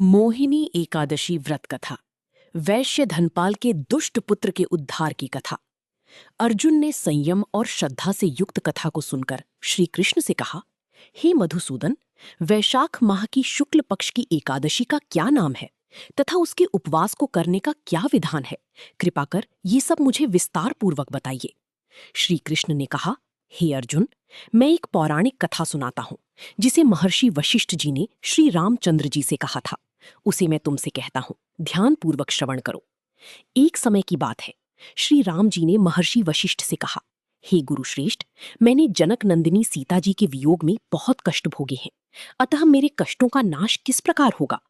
मोहिनी एकादशी व्रत कथा। वैश्य धनपाल के दुष्ट पुत्र के उद्धार की कथा। अर्जुन ने संयम और श्रद्धा से युक्त कथा को सुनकर श्री कृष्ण से कहा, हे मधुसूदन, वैशाख माह की शुक्ल पक्ष की एकादशी का क्या नाम है तथा उसके उपवास को करने का क्या विधान है? कृपा कर ये सब मुझे विस्तार पूर्वक बताइए। श्री कृष्ण ने कहा, हे अर्जुन, मैं एक पौराणिक कथा सुनाता हूँ जिसे महर्षि वशिष्ठ जी ने श्री रामचंद्र जी से कहा था। उसे मैं तुमसे कहता हूँ, ध्यान पूर्वक श्रवण करो। एक समय की बात है, श्री राम जी ने महर्षि वशिष्ठ से कहा, हे गुरुश्रेष्ठ, मैंने जनक नंदिनी सीता जी के वियोग में बहुत कष्ट भोगे हैं, अतः मेरे कष्टों का नाश किस प्रकार होगा?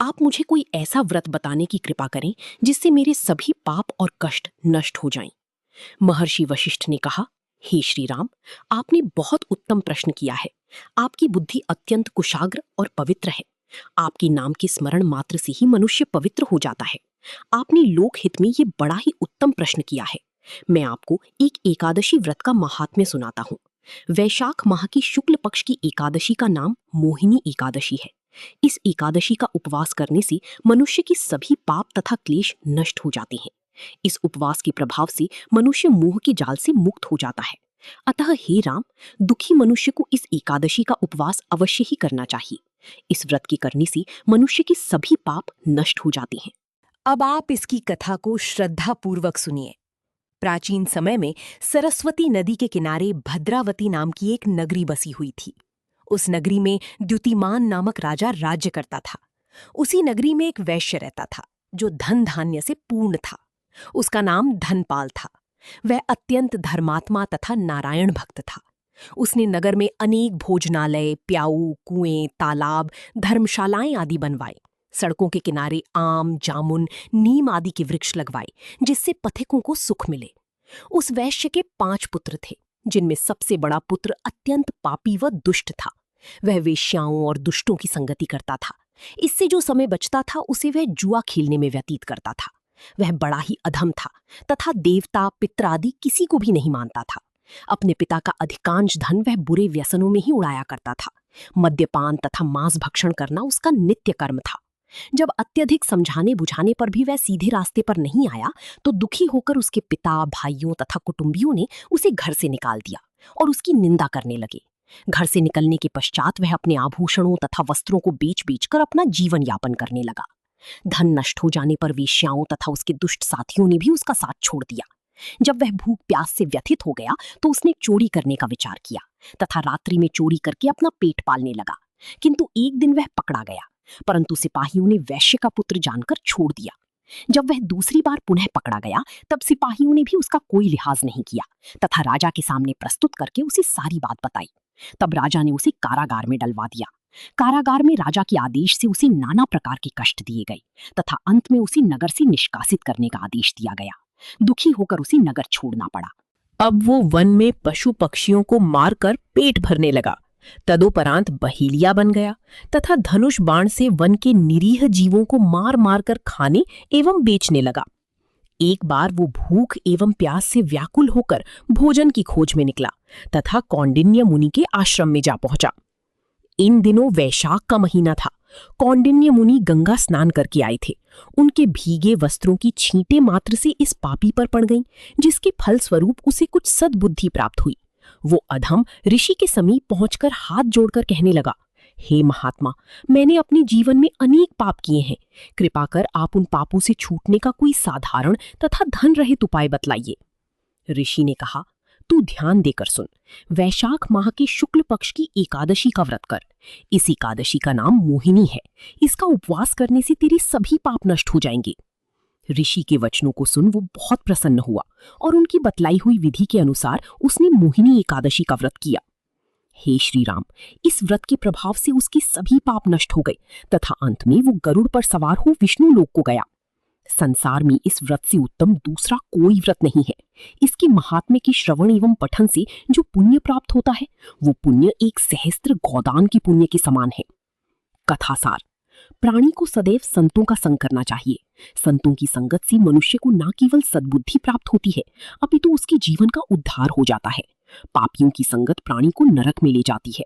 आप मुझे कोई ऐसा व्रत बताने की कृपा करें जिससे मेरे सभी पाप और कष्ट नष्ट हो जाएं। महर्षि वशिष्ठ ने कहा, हे श्री राम, आपने बहुत उत्तम प्रश्न किया है। आपकी बुद्धि अत्यंत कुशाग्र और पवित्र है। आपके नाम के स्मरण मात्र से ही मनुष्य पवित्र हो जाता है। आपने लोकहित में ये बड़ा ही उत्तम प्रश्न किया है। मैं आपको एक एकादशी व्रत का महात्म्य सुनाता हूँ। वैशाख माह की शुक्ल पक्ष की एकादशी का नाम मोहिनी एकादशी है। इस एकादशी का उपवास करने से मनुष्य की सभी पाप तथा क्लेश नष्ट हो जाते हैं। इस उपवास के प्रभाव से मनुष्य मोह के जाल से मुक्त हो जाता है। अतः हे राम, दुखी मनुष्य को इस एकादशी का उपवास अवश्य ही करना चाहिए। इस व्रत के करने से मनुष्य के सभी पाप नष्ट हो जाते हैं। अब आप इसकी कथा को श्रद्धा पूर्वक सुनिए। प्राचीन समय में सरस्वती नदी के किनारे भद्रावती नाम की एक नगरी बसी हुई थी। उस नगरी में द्युतिमान नामक राजा राज्य करता था। उसी नगरी में एक वैश्य रहता था जो धन धान्य से पूर्ण था। उसका नाम धनपाल था। वह अत्यंत धर्मात्मा तथा नारायण भक्त था। उसने नगर में अनेक भोजनालय, प्याऊ, कुएं, तालाब, धर्मशालाएं आदि बनवाए। सड़कों के किनारे आम, जामुन, नीम आदि के वृक्ष लगवाए जिससे पथिकों को सुख मिले। उस वैश्य के 5 पुत्र थे, जिनमें सबसे बड़ा पुत्र अत्यंत पापी व दुष्ट था। वह वेश्याओं और दुष्टों की संगति करता था। इससे जो समय बचता था उसे वह जुआ खेलने में व्यतीत करता था। वह बड़ा ही अधम था तथा देवता, पितर आदि किसी को भी नहीं मानता था। अपने पिता का अधिकांश धन वह बुरे व्यसनों में ही उड़ाया करता था। मद्यपान तथा मांस भक्षण करना उसका नित्य कर्म था। जब अत्यधिक समझाने बुझाने पर भी वह सीधे रास्ते पर नहीं आया तो दुखी होकर उसके पिता, भाइयों तथा कुटुंबियों ने उसे घर से निकाल दिया और उसकी निंदा करने लगे। घर से निकलने के पश्चात वह अपने आभूषणों तथा वस्त्रों को बेच बेच कर अपना जीवन यापन करने लगा। धन नष्ट हो जाने पर वेश्याओं तथा उसके दुष्ट साथियों ने भी उसका साथ छोड़ दिया। जब वह भूख प्यास से व्यथित हो गया तो उसने चोरी करने का विचार किया तथा रात्रि में चोरी करके अपना पेट पालने लगा। किंतु एक दिन वह पकड़ा गया, परंतु सिपाहियों ने वैश्य का पुत्र जानकर छोड़ दिया। जब वह दूसरी बार पुनः पकड़ा गया तब सिपाहियों ने भी उसका कोई लिहाज नहीं किया तथा राजा के सामने प्रस्तुत करके उसे सारी बात बताई। तब राजा ने उसे कारागार में डलवा दिया। कारागार में राजा के आदेश से उसे नाना प्रकार के कष्ट दिए गए तथा अंत में उसे नगर से निष्कासित करने का आदेश दिया गया। दुखी होकर उसे नगर छोड़ना पड़ा। अब वो वन में पशु पक्षियों को मारकर पेट भरने लगा। तदोपरांत बहेलिया बन गया तथा धनुष बाण से वन के निरीह जीवों को मार मार कर खाने एवं बेचने लगा। एक बार वो भूख एवं प्यास से व्याकुल होकर भोजन की खोज में निकला तथा कौंडिन्य मुनि के आश्रम में जा पहुंचा। इन दिनों वैशाख का महीना था। कौंडिन्य मुनि गंगा स्नान करके आए थे। उनके भीगे वस्त्रों की छींटे मात्र से इस पापी पर पड़ गईं, जिसके फलस्वरूप उसे कुछ सद्बुद्धि प्राप्त हुई। वो अधम ऋषि के समीप पहुंचकर हाथ जोड़कर कहने लगा, हे महात्मा, मैंने अपने जीवन में अनेक पाप किए हैं। कृपा कर आप उन पापों से छूटने का कोई साधारण तथा धन रहित उपाय बतलाइए। ऋषि ने कहा, तू ध्यान देकर सुन। वैशाख माह की शुक्ल पक्ष की एकादशी का व्रत कर। इस एकादशी का नाम मोहिनी है। इसका उपवास करने से तेरे सभी पाप नष्ट हो जाएंगे। ऋषि के वचनों को सुन वो बहुत प्रसन्न हुआ और उनकी बतलाई हुई विधि के अनुसार उसने मोहिनी एकादशी का व्रत किया। हे श्री राम, इस व्रत के प्रभाव से उसके सभी पाप नष्ट हो गए तथा अंत में वो गरुड़ पर सवार हो विष्णु लोक को गया। संसार में इस व्रत से उत्तम दूसरा कोई व्रत नहीं है। इसके महात्म्य के श्रवण एवं पठन से जो पुण्य प्राप्त होता है वो पुण्य 1 सहस्त्र गोदान के पुण्य के समान है। कथासार: प्राणी को सदैव संतों का संग करना चाहिए। संतों की संगत से मनुष्य को न केवल सद्बुद्धि प्राप्त होती है अपितु उसके जीवन का उद्धार हो जाता है। पापियों की संगत प्राणी को नरक में ले जाती है।